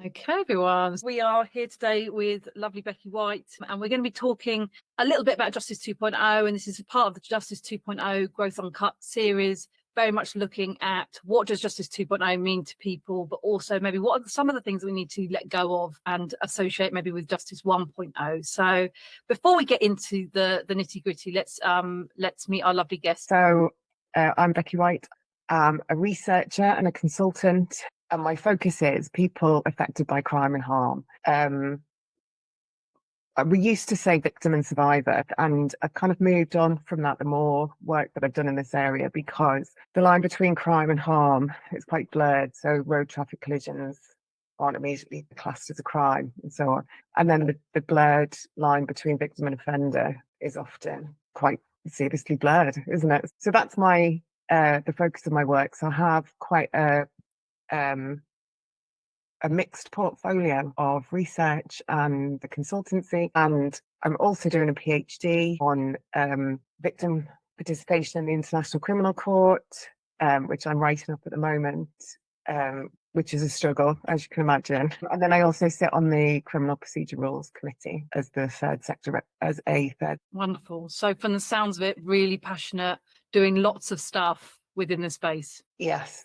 Okay, everyone. We are here today with lovely Becky White, and we're going to be talking a little bit about Justice 2.0. And this is part of the Justice 2.0 Growth Uncut series, very much looking at what does Justice 2.0 mean to people, but also maybe what are some of the things that we need to let go of and associate maybe with Justice 1.0. So before we get into the nitty gritty, let's meet our lovely guest. So I'm Becky White. I'm a researcher and a consultant, and my focus is people affected by crime and harm. We used to say victim and survivor, and I've kind of moved on from that the more work that I've done in this area, because the line between crime and harm is quite blurred. So road traffic collisions aren't immediately classed as a crime and so on. And then the blurred line between victim and offender is often quite seriously blurred, isn't it? So that's my the focus of my work. So I have quite a mixed portfolio of research and the consultancy, and I'm also doing a PhD on victim participation in the International Criminal Court, which I'm writing up at the moment, which is a struggle, as you can imagine. And then I also sit on the Criminal Procedure Rules Committee as the third sector, as a third. Wonderful. So from the sounds of it, really passionate, doing lots of stuff within the space. Yes.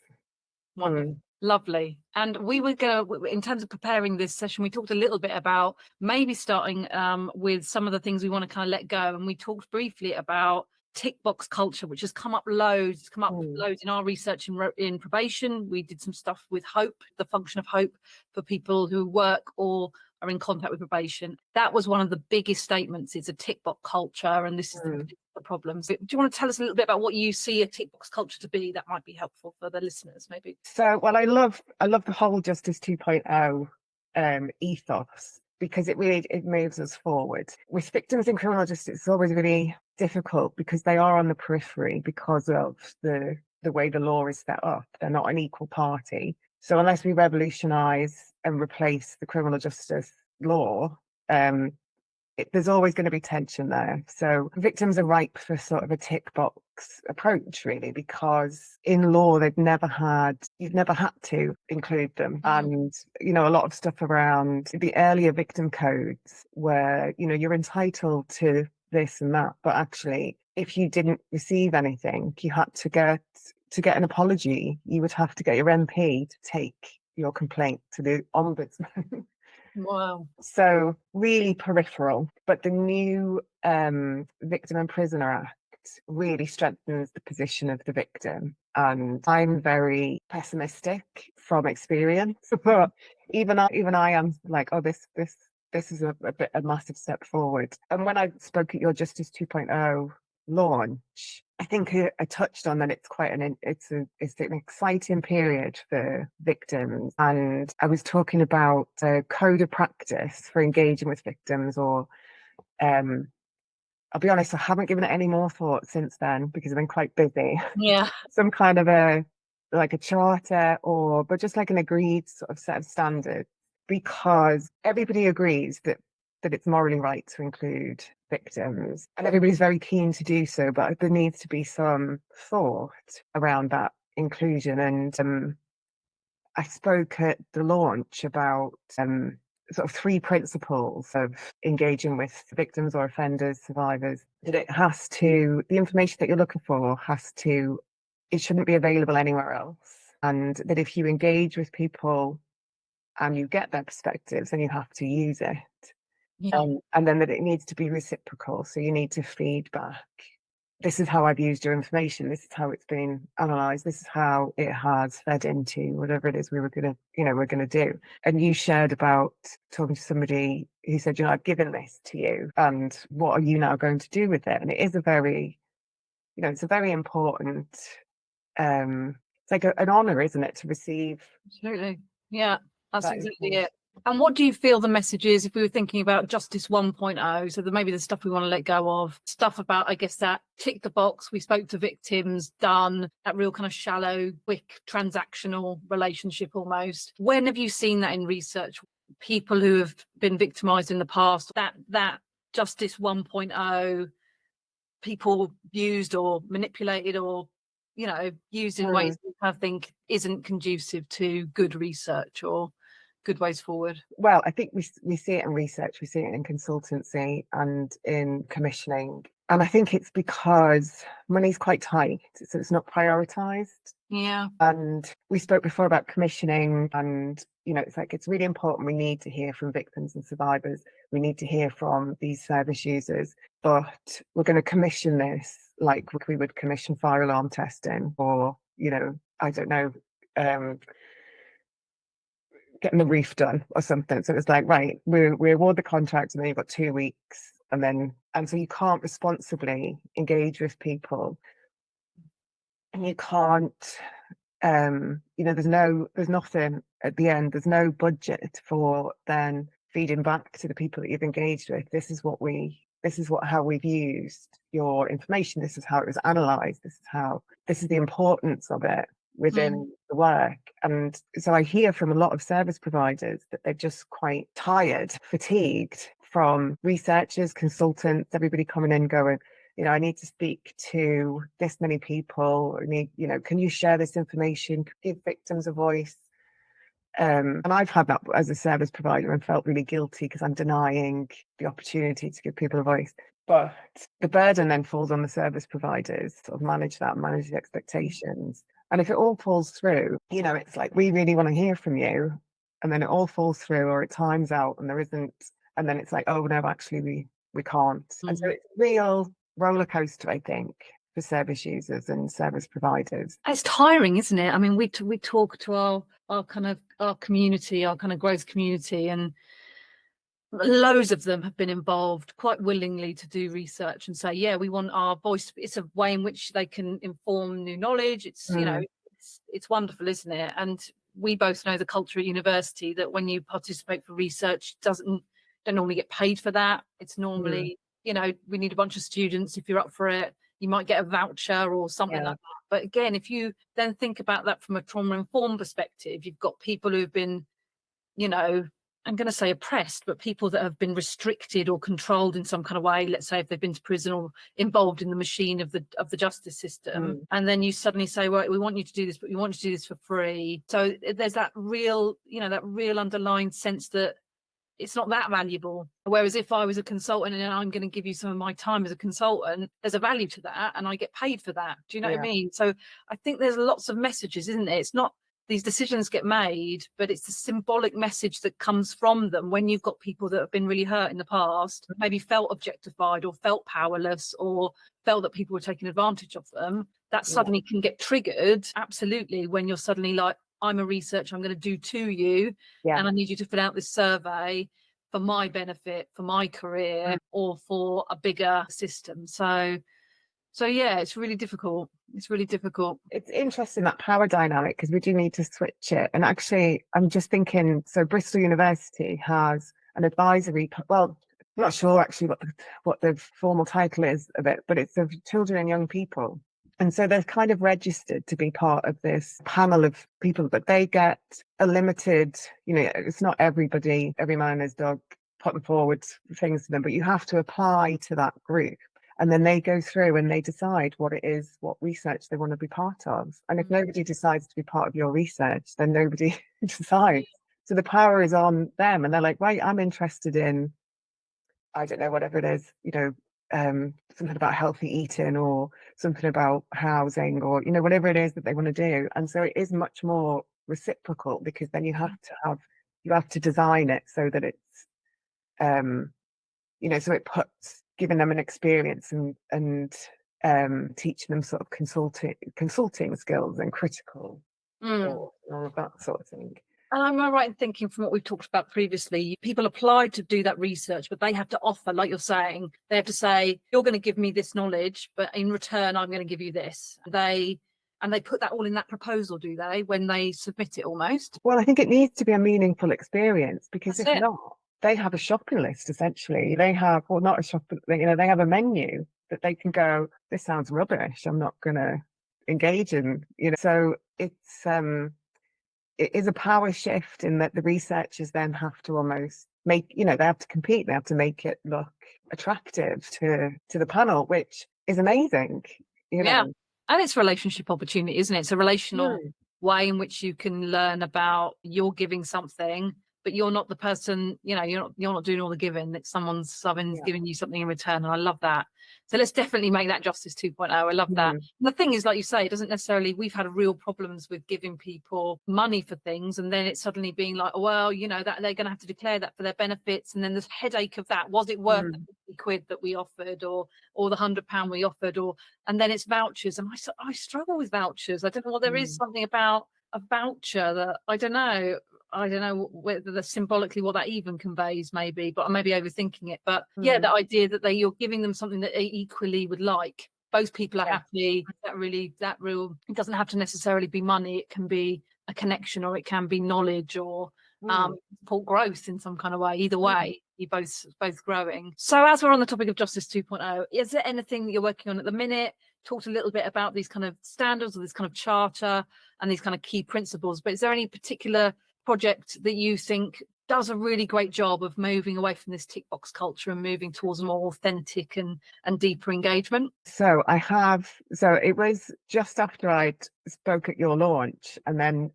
Wonderful. Lovely. And we were going to, in terms of preparing this session, we talked a little bit about maybe starting with some of the things we want to kind of let go. And we talked briefly about tick box culture, which has come up loads. It's come up loads in our research in probation. We did some stuff with hope, the function of hope for people who work or are in contact with probation. That was one of the biggest statements. It's a tick box culture, and this is the problems. Do you want to tell us a little bit about what you see a tick box culture to be? That might be helpful for the listeners, maybe. So, well, I love the whole Justice 2.0 ethos, because it moves us forward. With victims in criminal justice, it's always really difficult because they are on the periphery because of the way the law is set up. They're not an equal party. So unless we revolutionise and replace the criminal justice law, there's always going to be tension there. So victims are ripe for sort of a tick box approach, really, because in law you've never had to include them. And, a lot of stuff around the earlier victim codes where, you're entitled to this and that, but actually if you didn't receive anything, you had to get an apology. You would have to get your MP to take your complaint to the ombudsman. Wow. So really peripheral, but the new Victim and Prisoner Act really strengthens the position of the victim. And I'm very pessimistic from experience, but even I am like, oh, this is a massive step forward. And when I spoke at your Justice 2.0 launch, I think I touched on that it's quite an exciting period for victims, and I was talking about a code of practice for engaging with victims, or I'll be honest, I haven't given it any more thought since then because I've been quite busy. Yeah. Some kind of a charter, but just like an agreed sort of set of standards, because everybody agrees that it's morally right to include victims, and everybody's very keen to do so, but there needs to be some thought around that inclusion. And I spoke at the launch about sort of 3 principles of engaging with victims or offenders, survivors. That the information that you're looking for it shouldn't be available anywhere else. And that if you engage with people and you get their perspectives, then you have to use it. Yeah. And then that it needs to be reciprocal. So you need to feed back. This is how I've used your information. This is how it's been analysed. This is how it has fed into whatever it is we're going to do. And you shared about talking to somebody who said, I've given this to you, and what are you now going to do with it? And it is a very, it's a very important, it's like an honour, isn't it, to receive? Absolutely. Yeah, that's exactly it. And what do you feel the message is if we were thinking about Justice 1.0? So maybe the stuff we want to let go of, stuff about, I guess, that tick the box, we spoke to victims, done, that real kind of shallow, quick, transactional relationship almost. When have you seen that in research? People who have been victimised in the past, that Justice 1.0, people used or manipulated or, used in ways that I think isn't conducive to good research, or good ways forward? Well, I think we see it in research, we see it in consultancy and in commissioning. And I think it's because money's quite tight, so it's not prioritized. Yeah. And we spoke before about commissioning, and it's like it's really important. We need to hear from victims and survivors. We need to hear from these service users, but we're going to commission this like we would commission fire alarm testing, or I don't know, getting the roof done or something. So it's like, right, we award the contract and then you've got 2 weeks, and so you can't responsibly engage with people, and you can't, there's nothing at the end. There's no budget for then feeding back to the people that you've engaged with. This is how we've used your information. This is how it was analysed. This is the importance of it within the work. And so I hear from a lot of service providers that they're just quite tired, fatigued from researchers, consultants, everybody coming in going, I need to speak to this many people. Can you share this information? Give victims a voice. And I've had that as a service provider and felt really guilty because I'm denying the opportunity to give people a voice. But the burden then falls on the service providers to sort of manage the expectations. And if it all falls through, it's like, we really want to hear from you. And then it all falls through, or it times out and there isn't. And then it's like, oh, no, actually, we can't. And so it's a real roller coaster, I think, for service users and service providers. It's tiring, isn't it? I mean, we talk to our community, our kind of growth community, and loads of them have been involved quite willingly to do research and say, yeah, we want our voice. It's a way in which they can inform new knowledge. It's it's wonderful, isn't it? And we both know the culture at university that when you participate for research, don't normally get paid for that. It's normally we need a bunch of students. If you're up for it, you might get a voucher or something like that. But again, if you then think about that from a trauma-informed perspective, you've got people who've been, I'm going to say oppressed, but people that have been restricted or controlled in some kind of way. Let's say if they've been to prison or involved in the machine of the justice system, and then you suddenly say, well, we want you to do this, but we want you to do this for free. So there's that real, that real underlying sense that it's not that valuable. Whereas if I was a consultant and I'm going to give you some of my time as a consultant, there's a value to that and I get paid for that. Do you know what I mean? So I think there's lots of messages, isn't it? It's not these decisions get made, but it's the symbolic message that comes from them when you've got people that have been really hurt in the past, maybe felt objectified or felt powerless or felt that people were taking advantage of them. That suddenly can get triggered, absolutely, when you're suddenly like, I'm a researcher, I'm going to do to you, and I need you to fill out this survey for my benefit, for my career, or for a bigger system. So yeah, it's really difficult. It's really difficult. It's interesting, that power dynamic, because we do need to switch it. And actually, I'm just thinking, so Bristol University has an advisory, well, I'm not sure actually what the formal title is of it, but it's of children and young people. And so they're kind of registered to be part of this panel of people, but they get a limited, it's not everybody, every man and his dog putting forward things to them, but you have to apply to that group. And then they go through and they decide what research they want to be part of. And if nobody decides to be part of your research, then nobody decides. So the power is on them. And they're like, right, I'm interested in, I don't know, whatever it is, something about healthy eating or something about housing or, whatever it is that they want to do. And so it is much more reciprocal, because then you have to design it so that it's, so it puts, giving them an experience and teaching them sort of consulting skills and critical thought and all of that sort of thing. And am I right in thinking, from what we've talked about previously, people apply to do that research, but they have to offer, like you're saying, they have to say, you're going to give me this knowledge, but in return, I'm going to give you this. They put that all in that proposal, do they, when they submit it almost? Well, I think it needs to be a meaningful experience, because if not, they have a shopping list, essentially. They have, well, not a shopping, they have a menu that they can go, this sounds rubbish, I'm not going to engage in, So it is a power shift in that the researchers then have to almost make, they have to compete, they have to make it look attractive to the panel, which is amazing. Yeah, and it's relationship opportunity, isn't it? It's a relational way in which you can learn about, you're giving something, but you're not the person, you're not doing all the giving. That someone's giving you something in return, and I love that. So let's definitely make that Justice 2.0. I love that. And the thing is, like you say, it doesn't necessarily, we've had real problems with giving people money for things, and then it's suddenly being like, well, that they're going to have to declare that for their benefits, and then this headache of that. Was it worth the 50 quid that we offered, or the £100 we offered, and then it's vouchers, and I struggle with vouchers. I don't know what there is something about a voucher that I don't know whether symbolically what that even conveys, maybe, but I may be overthinking it. But yeah, the idea that you're giving them something that they equally would like. Both people are happy. That real, it doesn't have to necessarily be money. It can be a connection, or it can be knowledge, or support growth in some kind of way. Either way, you're both growing. So as we're on the topic of Justice 2.0, is there anything that you're working on at the minute? Talked a little bit about these kind of standards, or this kind of charter, and these kind of key principles, but is there any particular project that you think does a really great job of moving away from this tick box culture and moving towards a more authentic and deeper engagement? So it was just after I'd spoke at your launch, and then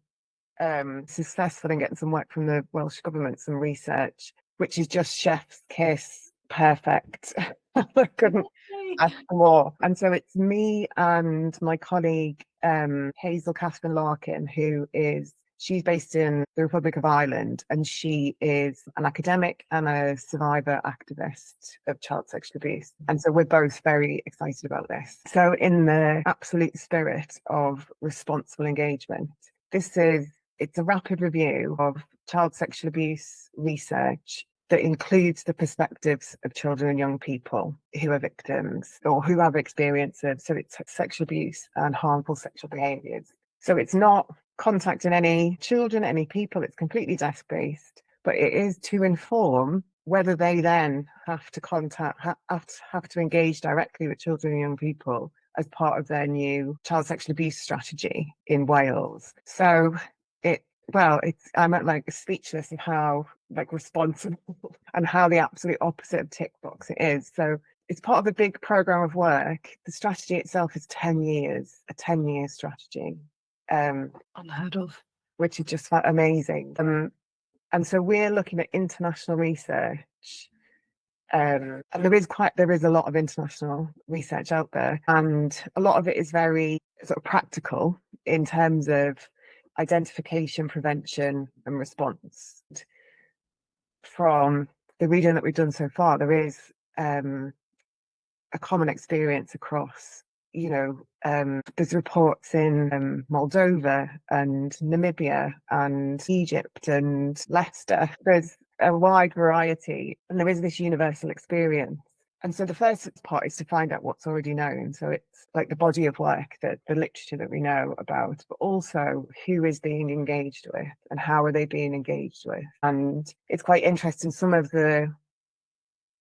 successful in getting some work from the Welsh Government, some research, which is just chef's kiss, perfect. I couldn't ask for more. And so it's me and my colleague Hazel Catherine Larkin, she's based in the Republic of Ireland, and she is an academic and a survivor activist of child sexual abuse. And so we're both very excited about this. So in the absolute spirit of responsible engagement, it's a rapid review of child sexual abuse research that includes the perspectives of children and young people who are victims or who have experience of, so it's sexual abuse and harmful sexual behaviours. So it's not contacting any children, any people, it's completely desk-based, but it is to inform whether they then have to engage directly with children and young people as part of their new child sexual abuse strategy in Wales. So I'm like speechless of how responsible and how the absolute opposite of tick box it is. So it's part of a big program of work. The strategy itself is 10 years, a 10-year strategy. Unheard of. Which is just amazing. And so we're looking at international research. And there is a lot of international research out there, and a lot of it is very sort of practical in terms of identification, prevention, and response. From the reading that we've done so far, there is a common experience across, there's reports in Moldova and Namibia and Egypt and Leicester. There's a wide variety, and there is this universal experience. And so the first part is to find out what's already known. So it's like the body of work, the literature that we know about, but also who is being engaged with and how are they being engaged with. And it's quite interesting, some of the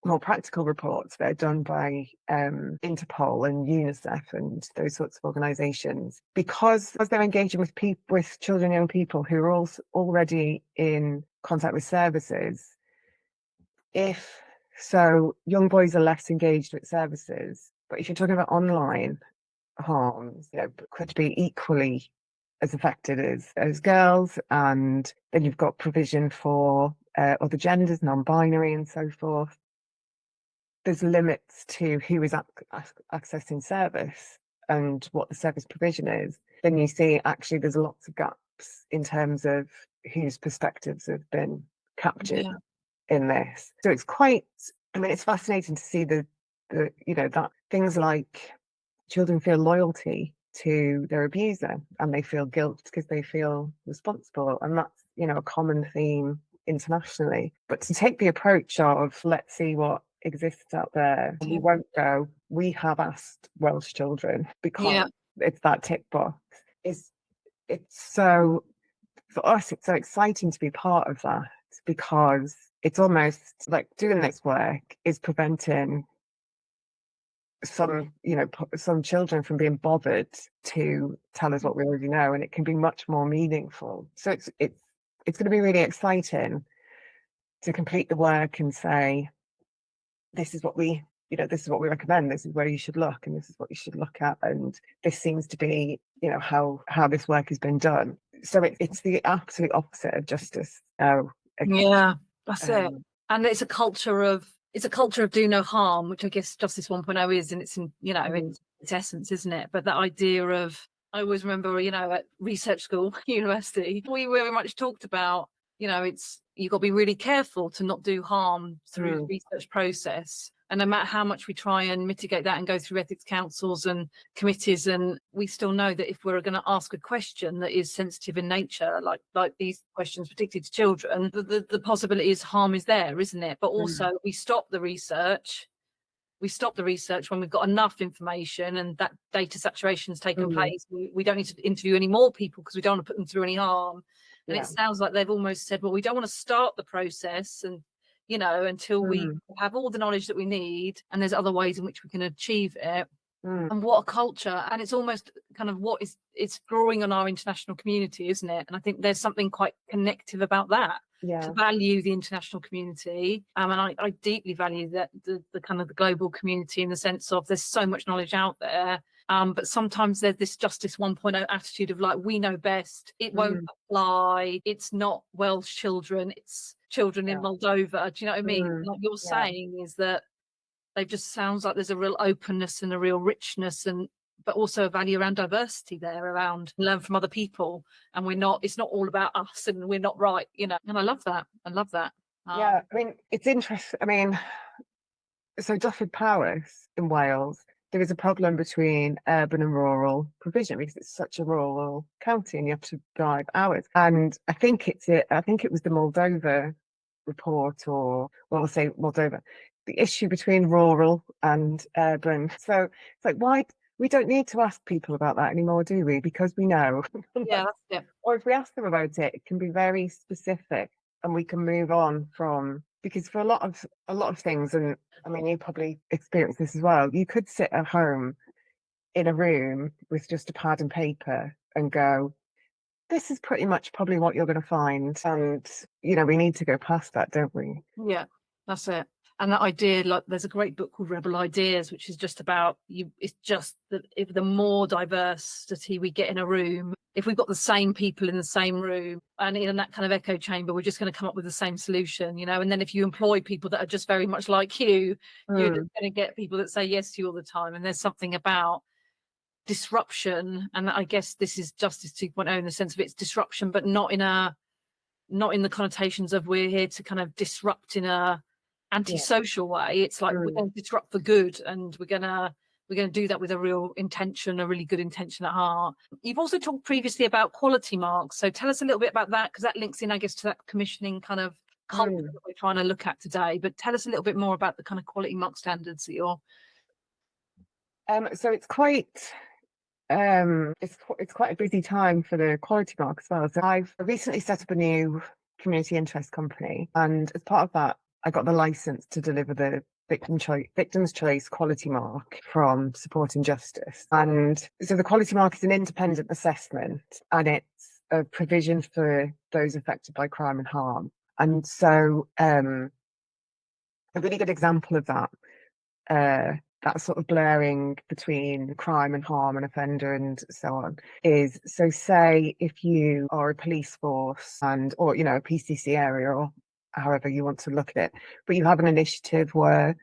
more practical reports that are done by Interpol and UNICEF and those sorts of organisations, because they're engaging with children and young people who are also already in contact with services. So young boys are less engaged with services, but if you're talking about online harms, could be equally as affected as girls. And then you've got provision for other genders, non-binary and so forth. There's limits to who is accessing service and what the service provision is. Then you see actually there's lots of gaps in terms of whose perspectives have been captured in this. So it's it's fascinating to see that things like children feel loyalty to their abuser and they feel guilt because they feel responsible. And that's, a common theme internationally. But to take the approach of, let's see what exists out there, and we won't go, we have asked Welsh children because it's that tick box. For us, it's so exciting to be part of that, because it's almost like doing this work is preventing some children from being bothered to tell us what we already know, and it can be much more meaningful. So it's going to be really exciting to complete the work and say, this is what we recommend, this is where you should look, and this is what you should look at, and this seems to be how this work has been done. So it's the absolute opposite of justice. Yeah, that's it. Um, And it's a culture of do no harm, which I guess Justice 1.0 is, and it's in, mm, its essence, isn't it? But that idea of, I always remember, at research school, university, we very much talked about, it's, you've got to be really careful to not do harm through the mm, research process. And no matter how much we try and mitigate that and go through ethics councils and committees, and we still know that if we're going to ask a question that is sensitive in nature, like these questions, particularly to children, the possibility is harm is there, isn't it? But mm, also we stop the research when we've got enough information and that data saturation has taken mm, place. We don't need to interview any more people because we don't want to put them through any harm. And it yeah. sounds like they've almost said, well, we don't want to start the process and until we Mm, have all the knowledge that we need, and there's other ways in which we can achieve it. mm, And what a culture. And it's almost kind of it's drawing on our international community, isn't it? And I think there's something quite connective about that, to yeah. value the international community. And I deeply value that the kind of the global community, in the sense of there's so much knowledge out there. But sometimes there's this Justice 1.0 attitude of like, we know best, it won't Mm, apply, it's not Welsh children, it's children in yeah. Moldova. Do you know what I mean? Mm, Like you're yeah. saying is that they just sounds like there's a real openness and a real richness, and but also a value around diversity there, around learn from other people, and it's not all about us and we're not right, and I love that. Yeah. um I mean, it's interesting. I mean, so Dyfed Powys in Wales, there is a problem between urban and rural provision because it's such a rural county and you have to drive hours. And I think it was the Moldova report, or well, we'll say Moldova, the issue between rural and urban. So it's like, why we don't need to ask people about that anymore, do we? Because we know. yeah, that's it. Or if we ask them about it, it can be very specific and we can move on from, because for a lot of things, and I mean you probably experienced this as well, you could sit at home in a room with just a pad and paper and go, this is pretty much probably what you're going to find. And we need to go past that, don't we? Yeah, that's it. And that idea, like there's a great book called Rebel Ideas, which is just about it's just that if the more diversity we get in a room, if we've got the same people in the same room and in that kind of echo chamber, we're just going to come up with the same solution, and then if you employ people that are just very much like you're just Mm, going to get people that say yes to you all the time. And there's something about disruption, and I guess this is Justice 2.0 in the sense of it's disruption, but not in the connotations of we're here to kind of disrupt in a yeah. antisocial way. It's like we're Mm. going to disrupt for good, and we're gonna do that with a real intention, a really good intention at heart. You've also talked previously about quality marks, so tell us a little bit about that, because that links in, I guess, to that commissioning kind of culture Mm. that we're trying to look at today. But tell us a little bit more about the kind of quality mark standards that you're. So it's quite a busy time for the quality mark as well. So I've recently set up a new community interest company, and as part of that, I got the license to deliver the Victims' Choice Quality Mark from Supporting Justice. And so the quality mark is an independent assessment, and it's a provision for those affected by crime and harm. And so a really good example of that sort of blurring between crime and harm and offender and so on is, so say if you are a police force or a PCC area, or however you want to look at it, but you have an initiative where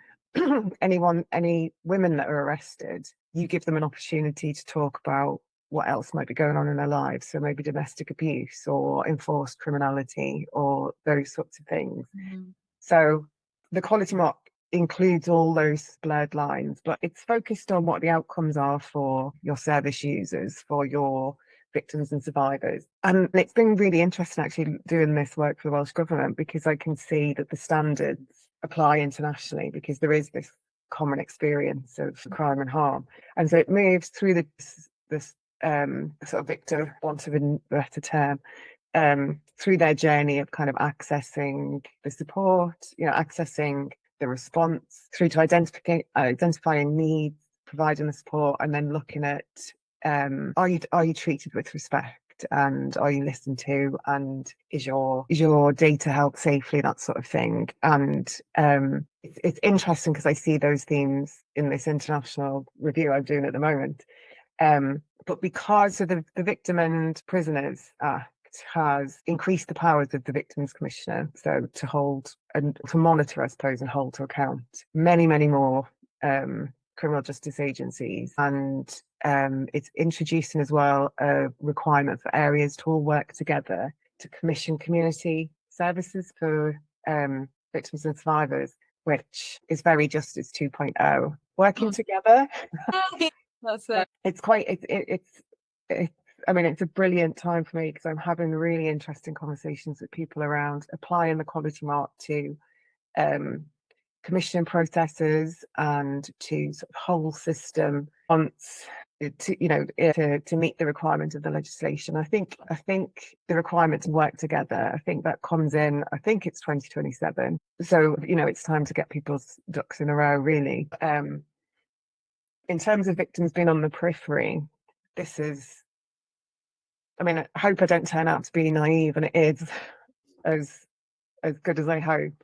any women that are arrested, you give them an opportunity to talk about what else might be going on in their lives. So maybe domestic abuse or enforced criminality or those sorts of things. Mhm. So the quality mark includes all those blurred lines, but it's focused on what the outcomes are for your service users, for your victims and survivors. And it's been really interesting actually doing this work for the Welsh Government, because I can see that the standards apply internationally, because there is this common experience of crime and harm. And so it moves through this sort of victim, want of a better term, through their journey of kind of accessing the support, accessing the response, through to identifying needs, providing the support, and then looking at are you treated with respect, and are you listened to, and is your data held safely, that sort of thing. And it's interesting because I see those themes in this international review I'm doing at the moment. But because of the Victim and Prisoners Act, has increased the powers of the Victims Commissioner, so to hold and to monitor, I suppose, and hold to account many, many more criminal justice agencies. And it's introducing as well a requirement for areas to all work together to commission community services for victims and survivors, which is very Justice 2.0. Working together. That's it. It's quite, I mean, it's a brilliant time for me because I'm having really interesting conversations with people around applying the quality mark to commissioning processes and to sort of whole system once to meet the requirement of the legislation. I think the requirement to work together, I think that comes in, I think it's 2027. So, it's time to get people's ducks in a row, really. In terms of victims being on the periphery, this is, I hope I don't turn out to be naive, and it is as good as I hope.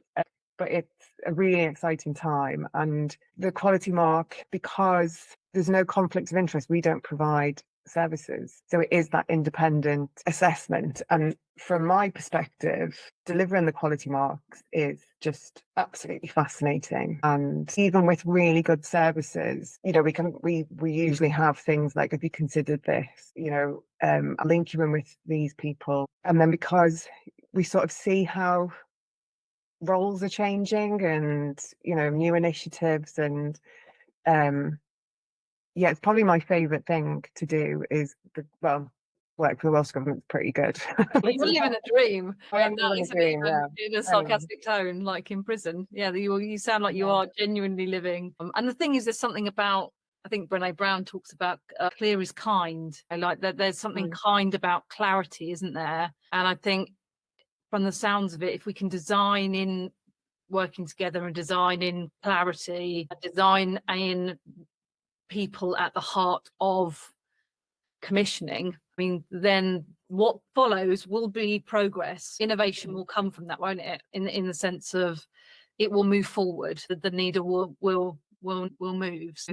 But it's a really exciting time, and the quality mark, because there's no conflict of interest, we don't provide services, so it is that independent assessment. And from my perspective, delivering the quality marks is just absolutely fascinating. And even with really good services, we usually have things like, have you considered this, I'll link you in with these people. And then because we sort of see how roles are changing and new initiatives, and it's probably my favorite thing to do is work for the Welsh Government's pretty good. You're living a dream. I am living a dream, yeah. In a sarcastic tone, like in prison. Yeah, you sound like you are genuinely living. And the thing is, there's something about, I think Brené Brown talks about clear is kind. I like that there's something kind about clarity, isn't there? And I think from the sounds of it, if we can design in working together and design in clarity, design in people at the heart of commissioning, then what follows will be progress. Innovation will come from that, won't it? In the sense of it will move forward, that the needle will move. So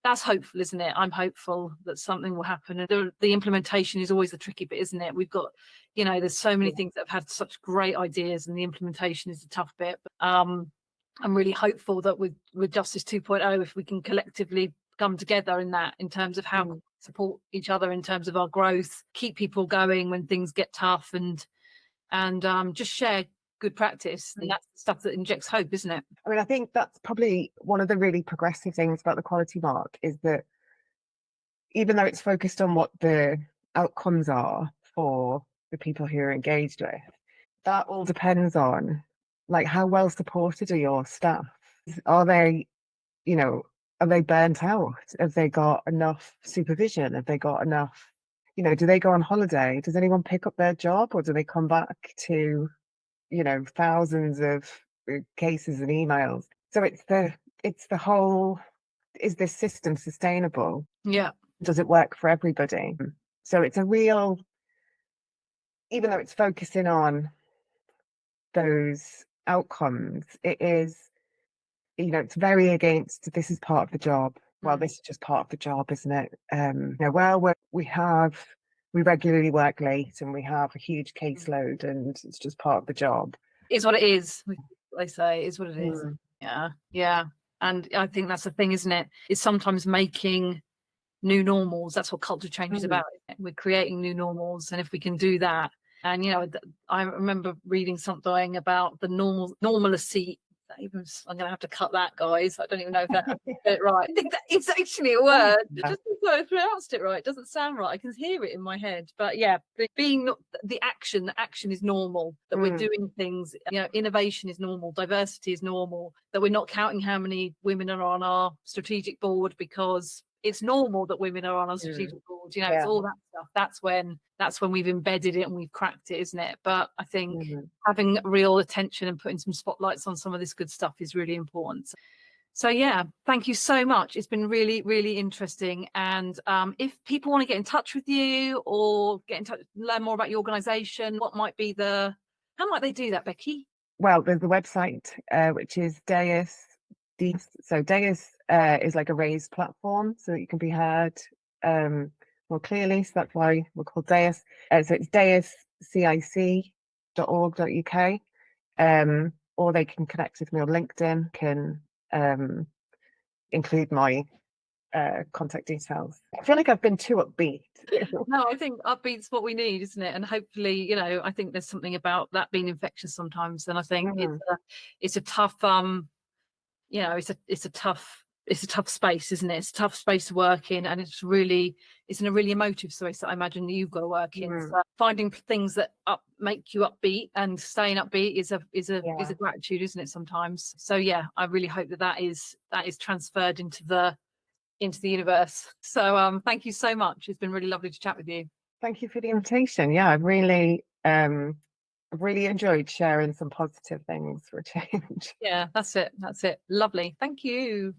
that's hopeful, isn't it? I'm hopeful that something will happen. And the implementation is always the tricky bit, isn't it? We've got, there's so many things that have had such great ideas, and the implementation is the tough bit. But I'm really hopeful that with Justice 2.0, if we can collectively come together in terms of how we support each other in terms of our growth, keep people going when things get tough, and just share good practice. And that's the stuff that injects hope, isn't it? I think that's probably one of the really progressive things about the quality mark, is that even though it's focused on what the outcomes are for the people who are engaged with, that all depends on how well supported are your staff? Are they, are they burnt out? Have they got enough supervision? Have they got enough, do they go on holiday? Does anyone pick up their job, or do they come back to thousands of cases and emails? So it's the whole, is this system sustainable? Yeah. Does it work for everybody? So it's a real, even though it's focusing on those outcomes, it is, it's very against, this is part of the job. Well, this is just part of the job, isn't it? We regularly work late, and we have a huge caseload, and it's just part of the job. It's what it is. They say is what it is. Yeah. And I think that's the thing, isn't it? It's sometimes making new normals. That's what culture change is about. We're creating new normals, and if we can do that, and I remember reading something about the normalcy. I'm going to have to cut that, guys. I don't even know if that's it right. I think that it's actually a word. Just because I pronounced it right, it doesn't sound right. I can hear it in my head. But yeah, being the action is normal. That we're doing things. Innovation is normal. Diversity is normal. That we're not counting how many women are on our strategic board because it's normal that women are on our strategic board. It's all that stuff. That's when we've embedded it and we've cracked it, isn't it? But I think having real attention and putting some spotlights on some of this good stuff is really important. So yeah, thank you so much. It's been really, really interesting. And if people want to get in touch with you or get in touch, learn more about your organisation, how might they do that, Becky? Well, there's the website, which is Deus. So Deus is like a raised platform, so that you can be heard more clearly. So that's why we're called Deus. So it's cic.org.uk, or they can connect with me on LinkedIn, can include my contact details. I feel like I've been too upbeat. No, I think upbeat's what we need, isn't it? And hopefully, I think there's something about that being infectious sometimes. And I think it's a tough, it's a tough space, isn't it? It's a tough space to work in, and it's in a really emotive space that I imagine that you've got to work in. So finding things that make you upbeat and staying upbeat is a gratitude, isn't it? Sometimes. So yeah, I really hope that is transferred into the universe. So thank you so much. It's been really lovely to chat with you. Thank you for the invitation. Yeah, I've really enjoyed sharing some positive things for a change. Yeah, that's it. Lovely. Thank you.